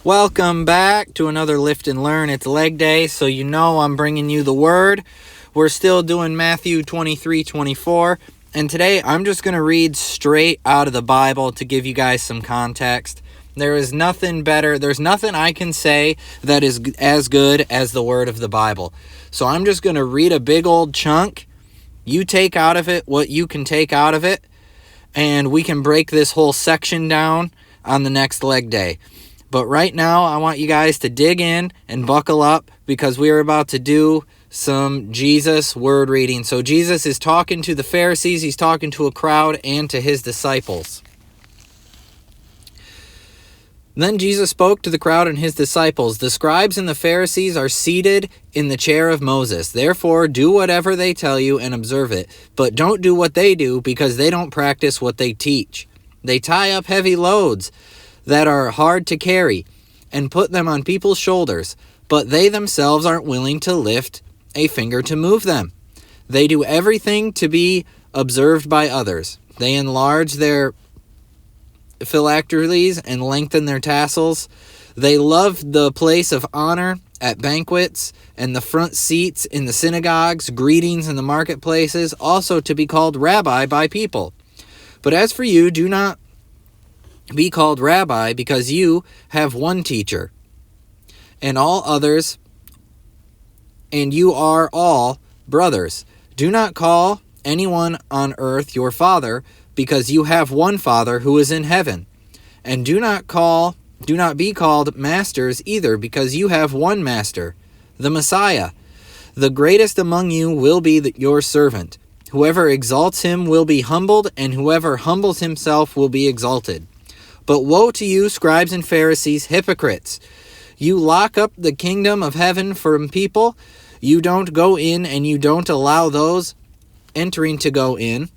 Welcome back to another Lift and Learn. It's leg day, so you know I'm bringing you the word. We're still doing Matthew 23-24, and today I'm just going to read straight out of the Bible to give you guys some context. There is nothing better. There's nothing I can say that is as good as the word of the Bible. So I'm just going to read a big old chunk. You take out of it what you can take out of it, and we can break this whole section down on the next leg day. But right now, I want you guys to dig in and buckle up because we are about to do some Jesus word reading. So Jesus is talking to the Pharisees, he's talking to a crowd and to his disciples. Then Jesus spoke to the crowd and his disciples. The scribes and the Pharisees are seated in the chair of Moses. Therefore, do whatever they tell you and observe it. But don't do what they do because they don't practice what they teach. They tie up heavy loads that are hard to carry and put them on people's shoulders, but they themselves aren't willing to lift a finger to move them. They do everything to be observed by others. They enlarge their phylacteries and lengthen their tassels. They love the place of honor at banquets and the front seats in the synagogues, greetings in the marketplaces, also to be called rabbi by people. But as for you, do not be called rabbi, because you have one teacher, and all others, and you are all brothers. Do not call anyone on earth your father, because you have one Father who is in heaven. And do not be called masters either, because you have one Master, the Messiah. The greatest among you will be your servant. Whoever exalts him will be humbled, and whoever humbles himself will be exalted. But woe to you, scribes and Pharisees, hypocrites! You lock up the kingdom of heaven from people. You don't go in, and you don't allow those entering to go in.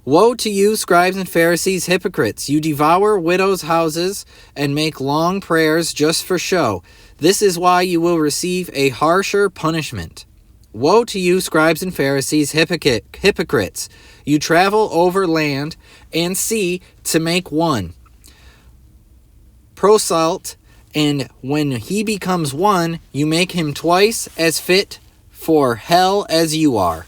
Woe to you, scribes and Pharisees, hypocrites! You devour widows' houses and make long prayers just for show. This is why you will receive a harsher punishment. Woe to you, scribes and Pharisees, hypocrites! You travel over land and sea to make one proselyte, and when he becomes one, you make him twice as fit for hell as you are.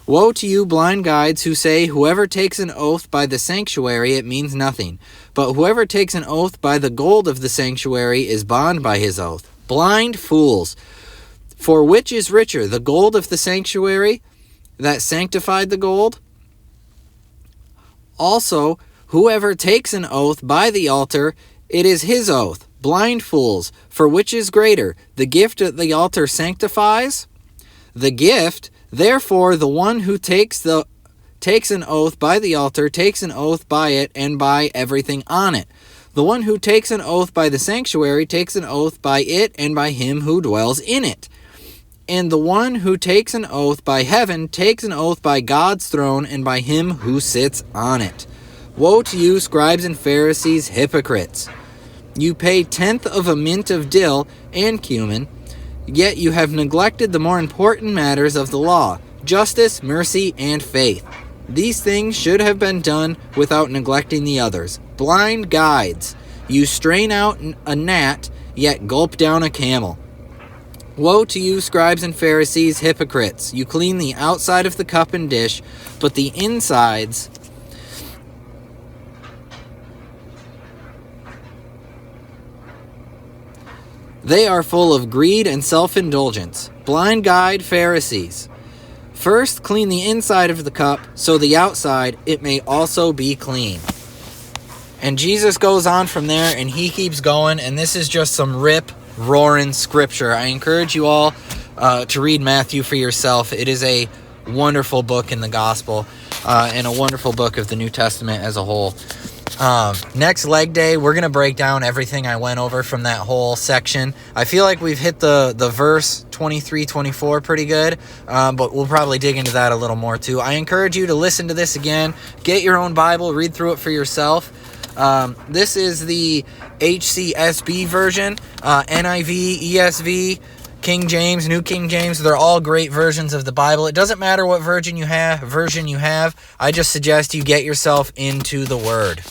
Woe to you, blind guides, who say, whoever takes an oath by the sanctuary, it means nothing. But whoever takes an oath by the gold of the sanctuary is bound by his oath. Blind fools! For which is richer, the gold of the sanctuary that sanctified the gold? Also, whoever takes an oath by the altar, it is his oath. Blind fools! For which is greater, the gift that the altar sanctifies? The gift. Therefore, the one who takes an oath by the altar takes an oath by it and by everything on it. The one who takes an oath by the sanctuary takes an oath by it and by him who dwells in it. And the one who takes an oath by heaven takes an oath by God's throne and by him who sits on it. Woe to you, scribes and Pharisees, hypocrites! You pay 1/10 of a mint of dill and cumin, yet you have neglected the more important matters of the law, justice, mercy, and faith. These things should have been done without neglecting the others. Blind guides! You strain out a gnat, yet gulp down a camel. Woe to you, scribes and Pharisees, hypocrites! You clean the outside of the cup and dish, but the insides they are full of greed and self-indulgence. Blind guide, Pharisees! First, clean the inside of the cup, so the outside it may also be clean. And Jesus goes on from there, and he keeps going, and this is just some rip-roaring scripture. I encourage you all to read Matthew for yourself. It is a wonderful book in the gospel and a wonderful book of the New Testament as a whole. Next leg day, we're going to break down everything I went over from that whole section. I feel like we've hit the verse 23-24 pretty good, but we'll probably dig into that a little more too. I encourage you to listen to this again. Get your own Bible, read through it for yourself. This is the HCSB version, NIV, ESV, King James, New King James. They're all great versions of the Bible. It doesn't matter what version you have. I just suggest you get yourself into the Word.